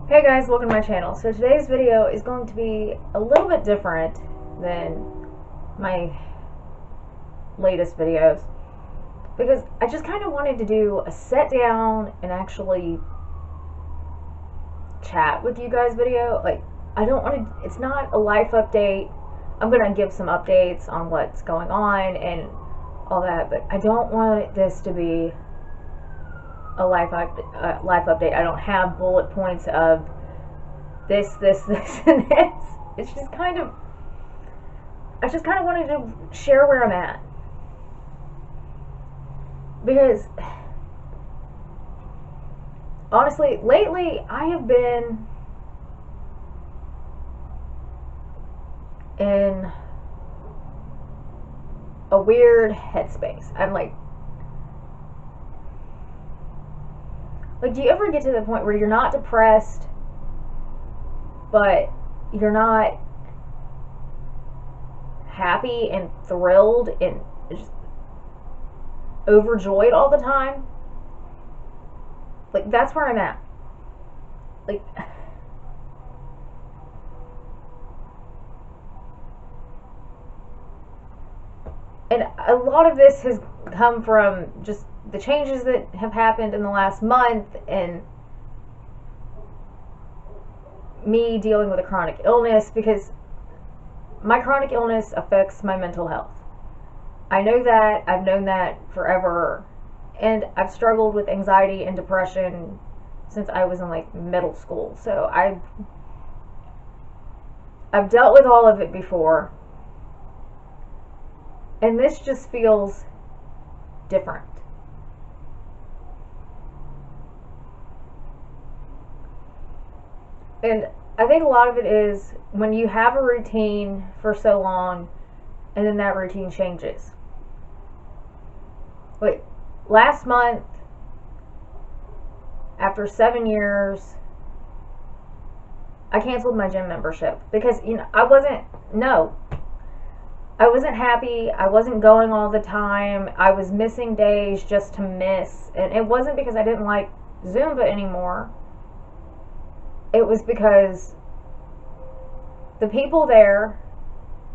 Hey guys, welcome to my channel. So today's video is going to be a little bit different than my latest videos because I just kind of wanted to do a sit down and actually chat with you guys video. Like, I don't want to, it's not a life update. I'm going to give some updates on what's going on and all that, but I don't want this to be a life update. I don't have bullet points of this, and this. It's just kind of, I just kind of wanted to share where I'm at. Because, honestly, lately I have been in a weird headspace. I'm like, do you ever get to the point where you're not depressed, but you're not happy and thrilled and just overjoyed all the time? Like, that's where I'm at. Like, and a lot of this has come from just the changes that have happened in the last month and me dealing with a chronic illness, because my chronic illness affects my mental health. I know that. I've known that forever. And I've struggled with anxiety and depression since I was in like middle school. So I've dealt with all of it before. And this just feels different. And I think a lot of it is when you have a routine for so long and then that routine changes. Like last month, after 7 years, I canceled my gym membership because, I wasn't happy. I wasn't going all the time. I was missing days just to miss. And it wasn't because I didn't like Zumba anymore. It was because the people there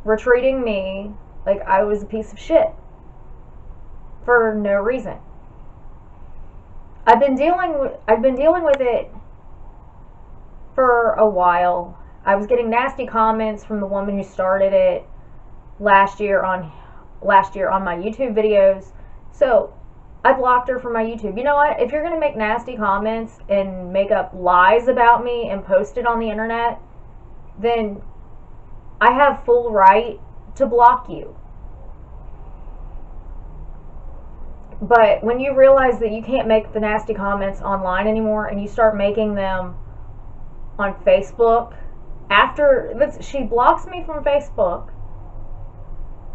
were treating me like I was a piece of shit for no reason. I've been dealing with it for a while. I was getting nasty comments from the woman who started it last year on my YouTube videos. So I blocked her from my YouTube. You know what? If you're going to make nasty comments and make up lies about me and post it on the internet, then I have full right to block you. But when you realize that you can't make the nasty comments online anymore and you start making them on Facebook, she blocks me from Facebook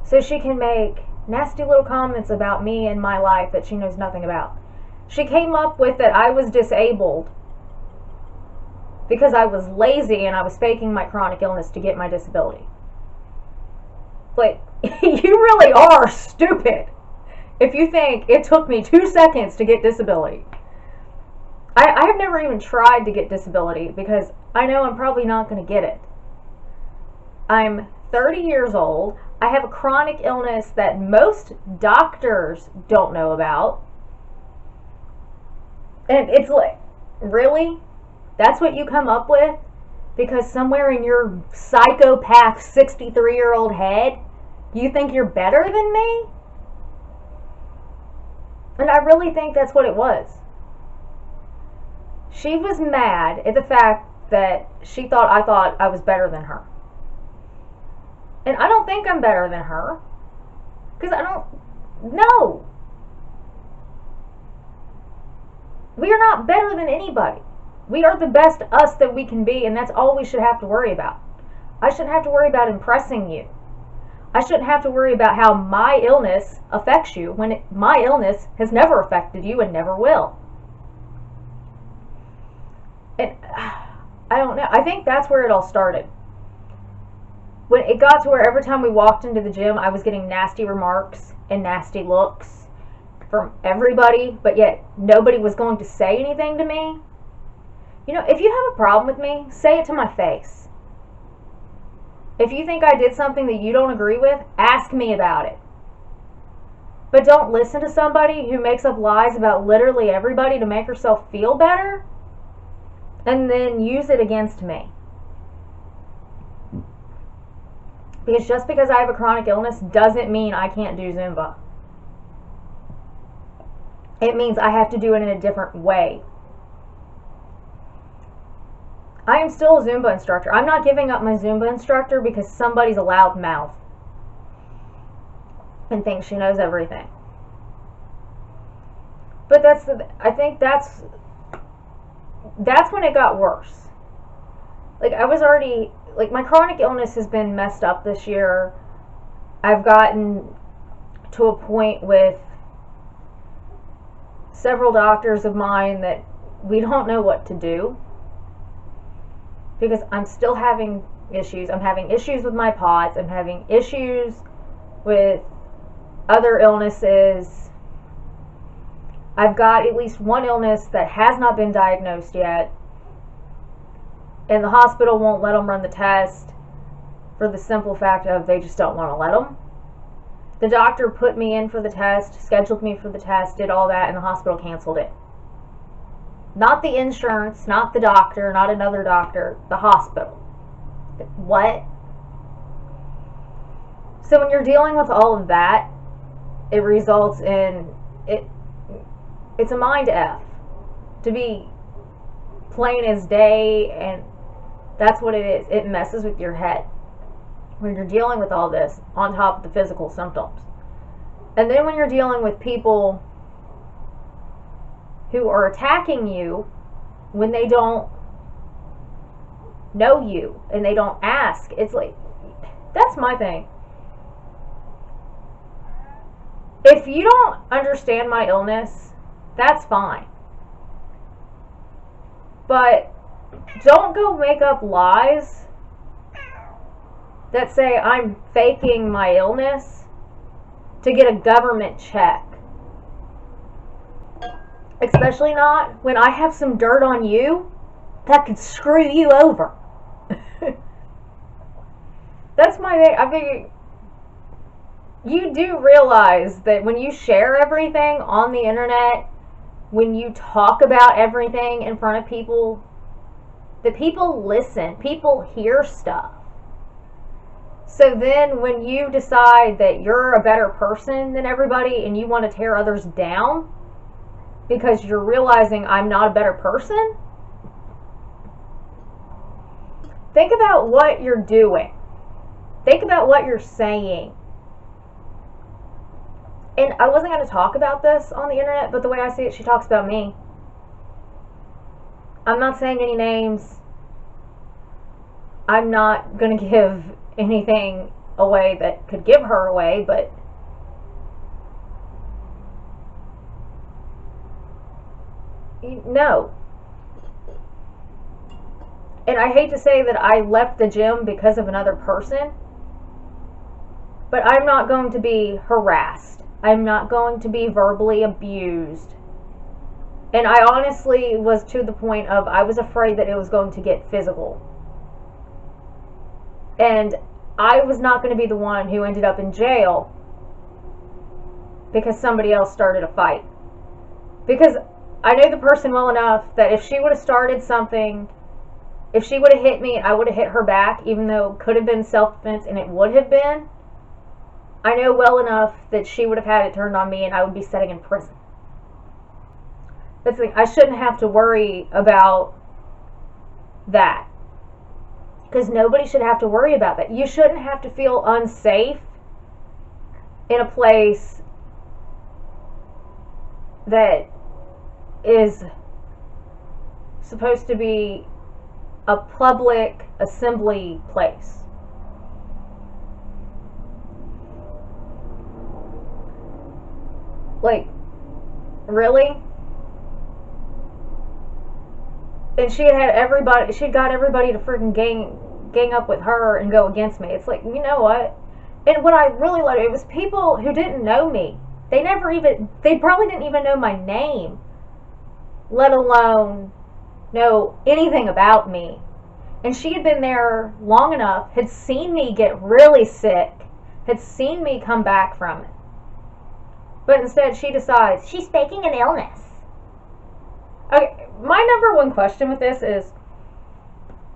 so she can make nasty little comments about me and my life that she knows nothing about. She came up with that I was disabled because I was lazy and I was faking my chronic illness to get my disability. Like, you really are stupid if you think it took me 2 seconds to get disability. I have never even tried to get disability because I know I'm probably not going to get it. I'm 30 years old. I have a chronic illness that most doctors don't know about. And it's like, really? That's what you come up with? Because somewhere in your psychopath 63-year-old head, you think you're better than me? And I really think that's what it was. She was mad at the fact that I thought I was better than her. And I don't think I'm better than her. Because I don't know. We are not better than anybody. We are the best us that we can be, and that's all we should have to worry about. I shouldn't have to worry about impressing you. I shouldn't have to worry about how my illness affects you when my illness has never affected you and never will. And I don't know. I think that's where it all started. When it got to where every time we walked into the gym, I was getting nasty remarks and nasty looks from everybody, but yet nobody was going to say anything to me. If you have a problem with me, say it to my face. If you think I did something that you don't agree with, ask me about it. But don't listen to somebody who makes up lies about literally everybody to make herself feel better and then use it against me. Because just because I have a chronic illness doesn't mean I can't do Zumba. It means I have to do it in a different way. I am still a Zumba instructor. I'm not giving up my Zumba instructor because somebody's a loud mouth and thinks she knows everything. But I think that's when it got worse. Like, I was already, like, my chronic illness has been messed up this year. I've gotten to a point with several doctors of mine that we don't know what to do. Because I'm still having issues. I'm having issues with my POTS. I'm having issues with other illnesses. I've got at least one illness that has not been diagnosed yet. And the hospital won't let them run the test for the simple fact of they just don't want to let them. The doctor put me in for the test, scheduled me for the test, did all that, and the hospital canceled it. Not the insurance, not the doctor, not another doctor, the hospital. What? So when you're dealing with all of that, it results in, it's a mind F. To be plain as day, and that's what it is. It messes with your head when you're dealing with all this on top of the physical symptoms. And then when you're dealing with people who are attacking you when they don't know you and they don't ask. It's like, that's my thing. If you don't understand my illness, that's fine. But don't go make up lies that say I'm faking my illness to get a government check. Especially not when I have some dirt on you that could screw you over. That's my thing. I mean, you do realize that when you share everything on the internet, when you talk about everything in front of people, that people listen, people hear stuff. So then when you decide that you're a better person than everybody and you want to tear others down because you're realizing I'm not a better person, think about what you're doing. Think about what you're saying. And I wasn't going to talk about this on the internet, but the way I see it, she talks about me. I'm not saying any names. I'm not going to give anything away that could give her away, but no. And I hate to say that I left the gym because of another person, but I'm not going to be harassed. I'm not going to be verbally abused. And I honestly was to the point of I was afraid that it was going to get physical. And I was not going to be the one who ended up in jail because somebody else started a fight. Because I know the person well enough that if she would have started something, if she would have hit me, I would have hit her back, even though it could have been self-defense, and it would have been. I know well enough that she would have had it turned on me and I would be sitting in prison. That's the thing. I shouldn't have to worry about that. Because nobody should have to worry about that. You shouldn't have to feel unsafe in a place that is supposed to be a public assembly place. Like, really? And she'd got everybody to freaking gang up with her and go against me. It's like, you know what? And what I really loved, it was people who didn't know me. They probably didn't even know my name, let alone know anything about me. And she had been there long enough, had seen me get really sick, had seen me come back from it. But instead, she decides she's faking an illness. Okay, my number one question with this is,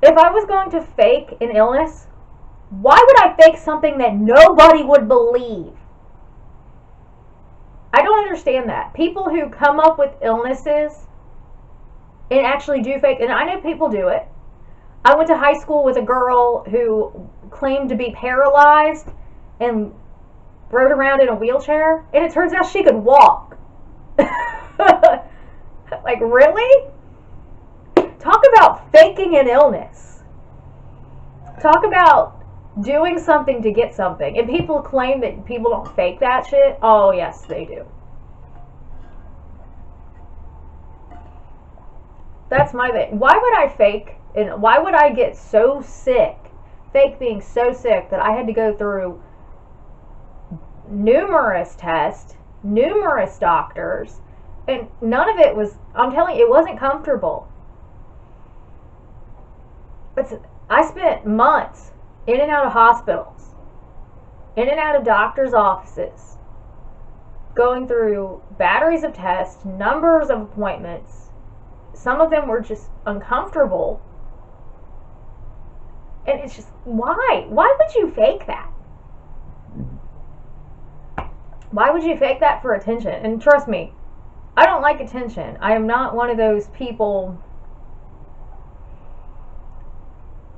if I was going to fake an illness, why would I fake something that nobody would believe? I don't understand that. People who come up with illnesses and actually do fake, and I know people do it. I went to high school with a girl who claimed to be paralyzed and rode around in a wheelchair, and it turns out she could walk. Like, really? Talk about faking an illness. Talk about doing something to get something. And people claim that people don't fake that shit. Oh, yes, they do. That's my thing. Why would I fake, and why would I get so sick, fake being so sick, that I had to go through numerous tests, numerous doctors, and none of it was, I'm telling you, it wasn't comfortable. I spent months in and out of hospitals, in and out of doctors' offices, going through batteries of tests, numbers of appointments. Some of them were just uncomfortable. And it's just, why? Why would you fake that? Why would you fake that for attention? And trust me, I don't like attention. I am not one of those people.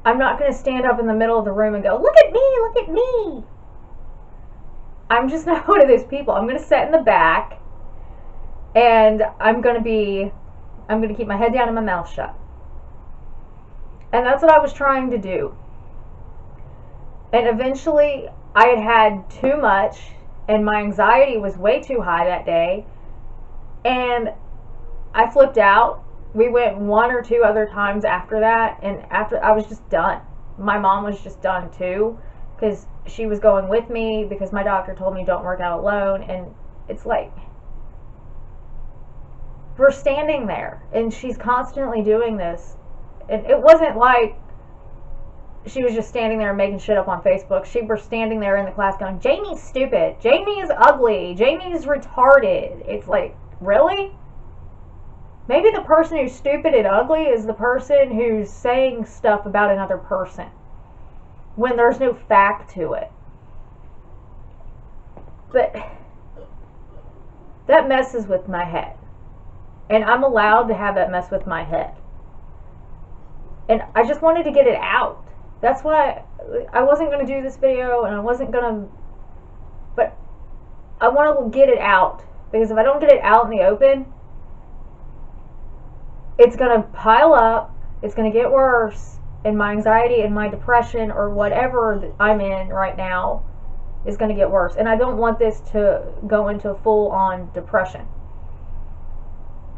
I'm not going to stand up in the middle of the room and go, look at me, look at me. I'm just not one of those people. I'm going to sit in the back, and I'm going to keep my head down and my mouth shut. And that's what I was trying to do. And eventually, I had had too much, and my anxiety was way too high that day, and I flipped out. We went one or two other times after that, and after, I was just done. My mom was just done too, because she was going with me, because my doctor told me don't work out alone. And it's like, we're standing there, and she's constantly doing this. And it wasn't like she was just standing there making shit up on Facebook. She was standing there in the class going, Jamie's stupid, Jamie is ugly, Jamie is retarded. It's like, really? Maybe the person who's stupid and ugly is the person who's saying stuff about another person when there's no fact to it. But that messes with my head. And I'm allowed to have that mess with my head. And I just wanted to get it out. That's why I wasn't going to do this video, and I wasn't going to, but I want to get it out. Because if I don't get it out in the open, it's going to pile up, it's going to get worse, and my anxiety and my depression or whatever I'm in right now is going to get worse. And I don't want this to go into full-on depression.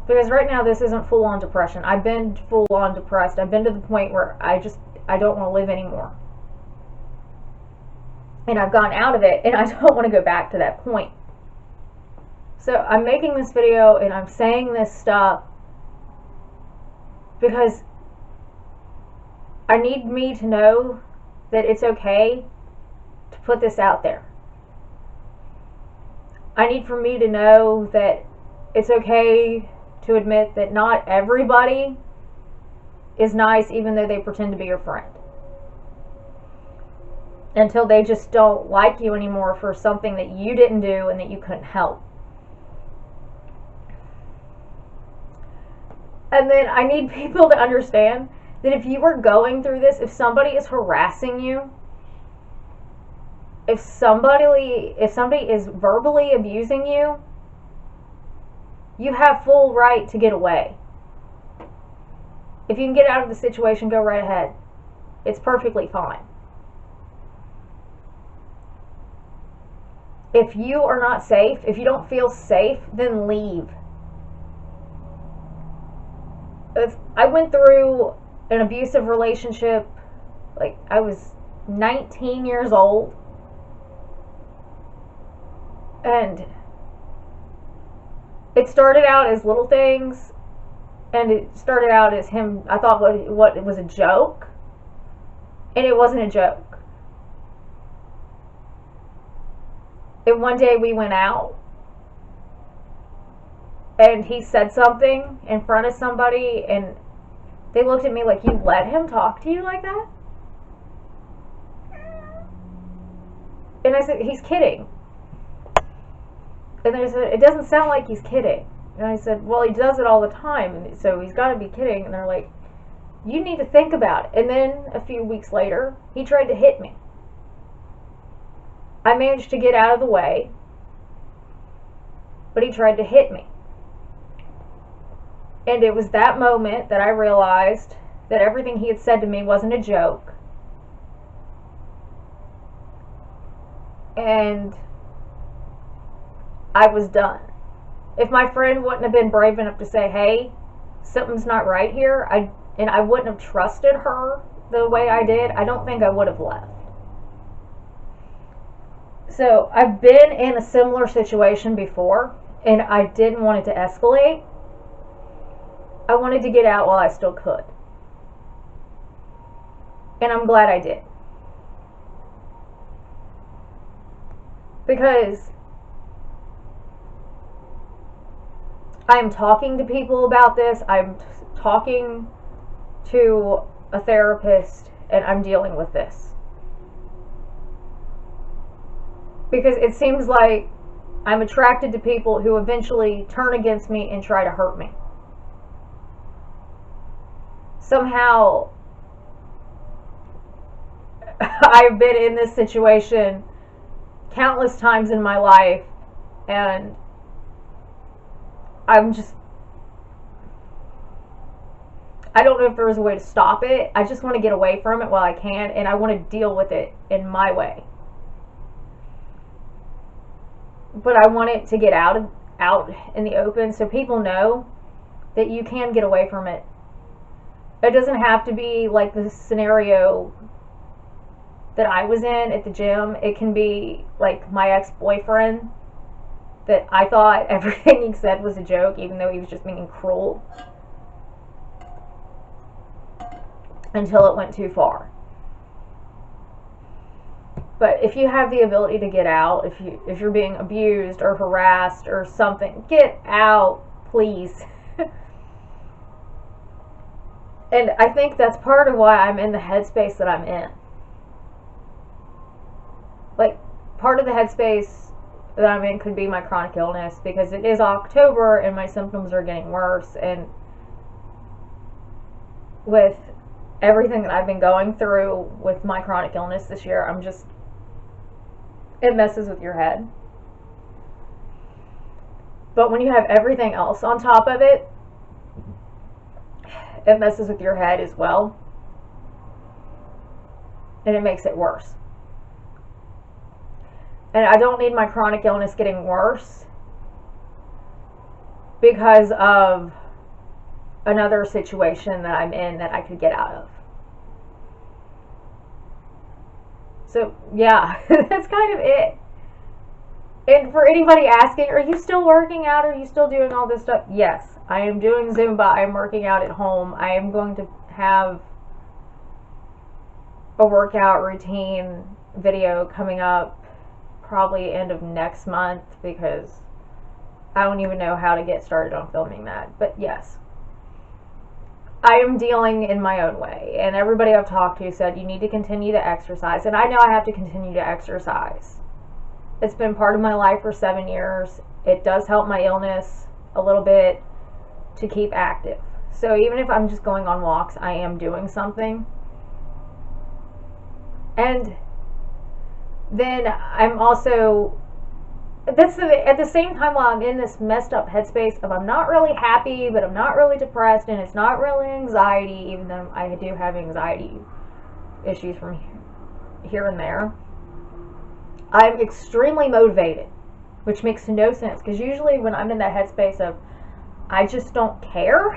Because right now this isn't full-on depression. I've been full-on depressed. I've been to the point where I don't want to live anymore. And I've gotten out of it, and I don't want to go back to that point. So I'm making this video, and I'm saying this stuff because I need me to know that it's okay to put this out there. I need for me to know that it's okay to admit that not everybody is nice, even though they pretend to be your friend. Until they just don't like you anymore for something that you didn't do and that you couldn't help. And then I need people to understand that if you are going through this, if somebody is harassing you, if somebody is verbally abusing you, you have full right to get away. If you can get out of the situation, go right ahead. It's perfectly fine. If you are not safe, if you don't feel safe, then leave. I went through an abusive relationship, like I was 19 years old. And it started out as little things, And it started out as him, I thought what it was a joke. And it wasn't a joke. And one day we went out, and he said something in front of somebody, and they looked at me like, you let him talk to you like that? And I said, he's kidding. And they said, it doesn't sound like he's kidding. And I said, well, he does it all the time, so he's got to be kidding. And they're like, you need to think about it. And then a few weeks later, he tried to hit me. I managed to get out of the way, but he tried to hit me. And it was that moment that I realized that everything he had said to me wasn't a joke. And I was done. If my friend wouldn't have been brave enough to say, hey, something's not right here, and I wouldn't have trusted her the way I did, I don't think I would have left. So I've been in a similar situation before, and I didn't want it to escalate. I wanted to get out while I still could. And I'm glad I did. Because I'm talking to people about this. I'm talking to a therapist, and I'm dealing with this. Because it seems like I'm attracted to people who eventually turn against me and try to hurt me. Somehow, I've been in this situation countless times in my life, and I don't know if there's a way to stop it. I just want to get away from it while I can, and I want to deal with it in my way. But I want it to get out in the open so people know that you can get away from it. It doesn't have to be like the scenario that I was in at the gym. It can be like my ex-boyfriend, that I thought everything he said was a joke, even though he was just being cruel, until it went too far. But if you have the ability to get out, if you're being abused or harassed or something, get out, please. And I think that's part of why I'm in the headspace that I'm in. Like, part of the headspace that I'm in could be my chronic illness, because it is October and my symptoms are getting worse, and with everything that I've been going through with my chronic illness this year, it messes with your head. But when you have everything else on top of it, it messes with your head as well. And it makes it worse. And I don't need my chronic illness getting worse because of another situation that I'm in that I could get out of. So, yeah, that's kind of it. And for anybody asking, are you still working out? Are you still doing all this stuff? Yes, I am doing Zumba. I am working out at home. I am going to have a workout routine video coming up probably end of next month, because I don't even know how to get started on filming that. But yes, I am dealing in my own way, and everybody I've talked to said you need to continue to exercise, and I know I have to continue to exercise. It's been part of my life for 7 years. It does help my illness a little bit to keep active. So even if I'm just going on walks, I am doing something. And then I'm also, at the same time, while I'm in this messed up headspace of I'm not really happy, but I'm not really depressed, and it's not really anxiety, even though I do have anxiety issues from here and there. I'm extremely motivated, which makes no sense, because usually when I'm in that headspace of I just don't care,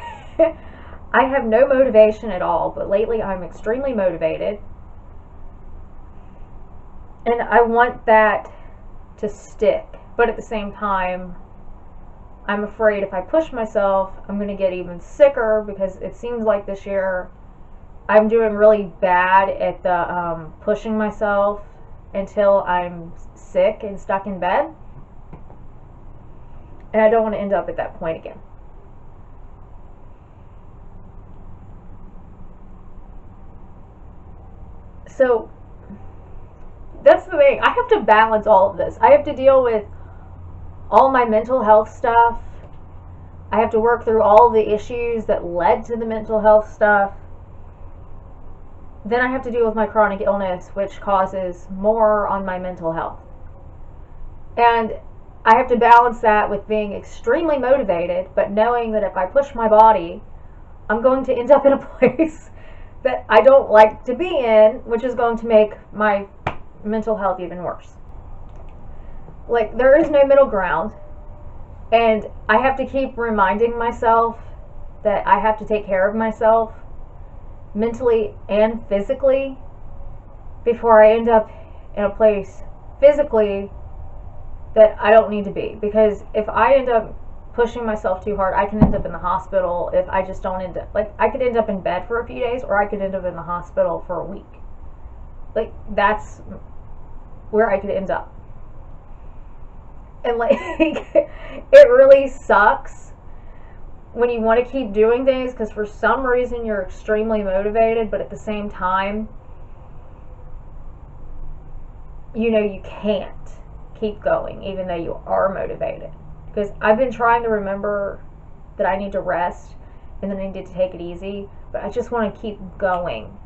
I have no motivation at all, but lately I'm extremely motivated. And I want that to stick, but at the same time, I'm afraid if I push myself, I'm going to get even sicker, because it seems like this year I'm doing really bad at the pushing myself until I'm sick and stuck in bed. And I don't want to end up at that point again. So that's the thing. I have to balance all of this. I have to deal with all my mental health stuff. I have to work through all the issues that led to the mental health stuff. Then I have to deal with my chronic illness, which causes more on my mental health. And I have to balance that with being extremely motivated, but knowing that if I push my body, I'm going to end up in a place that I don't like to be in, which is going to make my mental health even worse. Like, there is no middle ground, and I have to keep reminding myself that I have to take care of myself mentally and physically before I end up in a place physically that I don't need to be. Because if I end up pushing myself too hard, I can end up in the hospital if I just don't end up, like, I could end up in bed for a few days, or I could end up in the hospital for a week. Like, that's where I could end up. And, like, it really sucks when you want to keep doing things because for some reason you're extremely motivated, but at the same time, you know you can't keep going even though you are motivated. Because I've been trying to remember that I need to rest and then I need to take it easy, but I just want to keep going.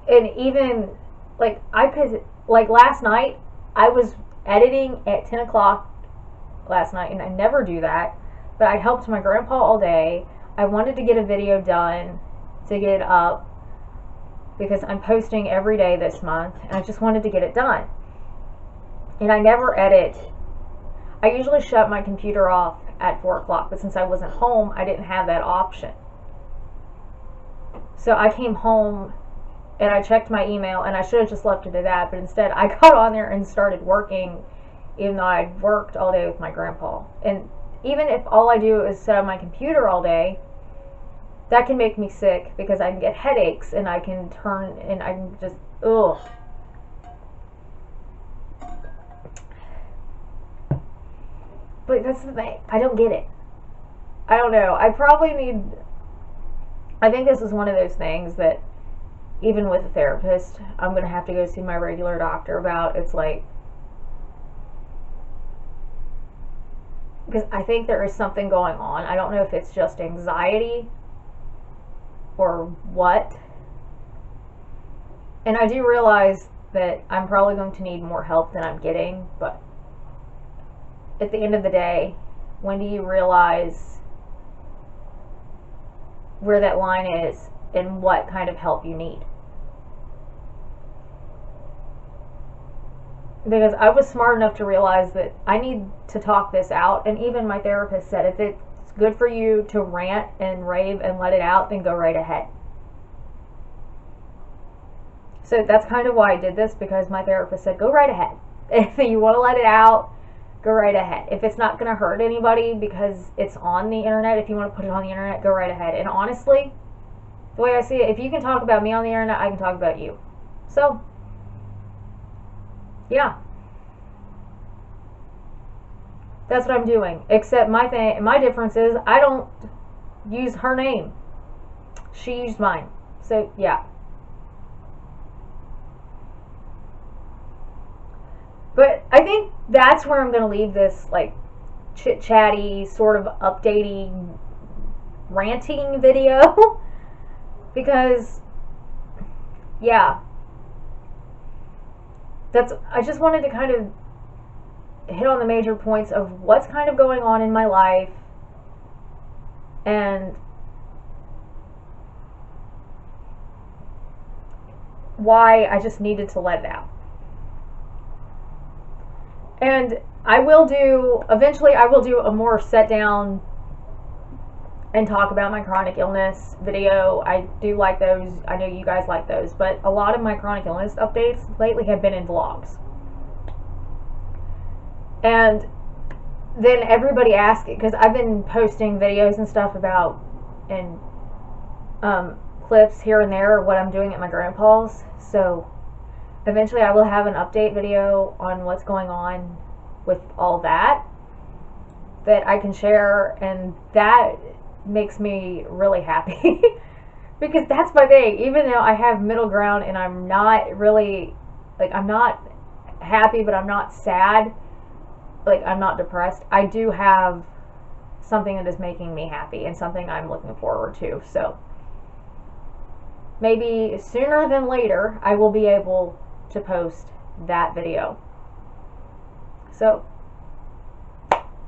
And even, like, I could, like, last night, I was editing at 10 o'clock last night, and I never do that, but I helped my grandpa all day. I wanted to get a video done to get it up because I'm posting every day this month, and I just wanted to get it done. And I never edit. I usually shut my computer off at 4 o'clock, but since I wasn't home, I didn't have that option. So I came home and I checked my email, and I should have just left it at that, but instead I got on there and started working, even though I'd worked all day with my grandpa. And even if all I do is sit on my computer all day, that can make me sick because I can get headaches and I can turn and I can just, ugh. But that's the thing. I don't get it. I don't know. I think this is one of those things that even with a therapist, I'm going to have to go see my regular doctor about. It's like, because I think there is something going on. I don't know if it's just anxiety or what. And I do realize that I'm probably going to need more help than I'm getting, but at the end of the day, when do you realize where that line is and what kind of help you need? Because I was smart enough to realize that I need to talk this out, and even my therapist said if it's good for you to rant and rave and let it out, then go right ahead. So that's kind of why I did this, because my therapist said go right ahead. If you want to let it out, go right ahead. If it's not going to hurt anybody because it's on the internet, if you want to put it on the internet, go right ahead. And honestly, the way I see it, if you can talk about me on the internet, I can talk about you. So, yeah. That's what I'm doing. Except my difference is I don't use her name. She used mine. So, yeah. But I think that's where I'm going to leave this, like, chit-chatty, sort of updating, ranting video. Because, yeah. I just wanted to kind of hit on the major points of what's kind of going on in my life and why I just needed to let it out. And eventually I will do a more set down and talk about my chronic illness video. I do like those. I know you guys like those, but a lot of my chronic illness updates lately have been in vlogs. And then everybody asked it, because I've been posting videos and stuff about, and clips here and there, what I'm doing at my grandpa's. So eventually I will have an update video on what's going on with all that I can share, and that makes me really happy. Because that's my thing. Even though I have middle ground and I'm not really, like, I'm not happy, but I'm not sad, like, I'm not depressed, I do have something that is making me happy and something I'm looking forward to. So maybe sooner than later I will be able to post that video. So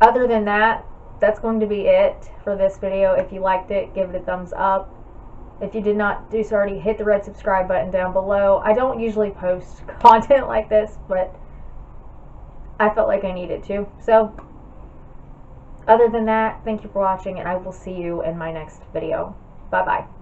other than that, that's going to be it for this video. If you liked it, give it a thumbs up. If you did not do so already, hit the red subscribe button down below. I don't usually post content like this, but I felt like I needed to. So other than that, thank you for watching, and I will see you in my next video. Bye bye.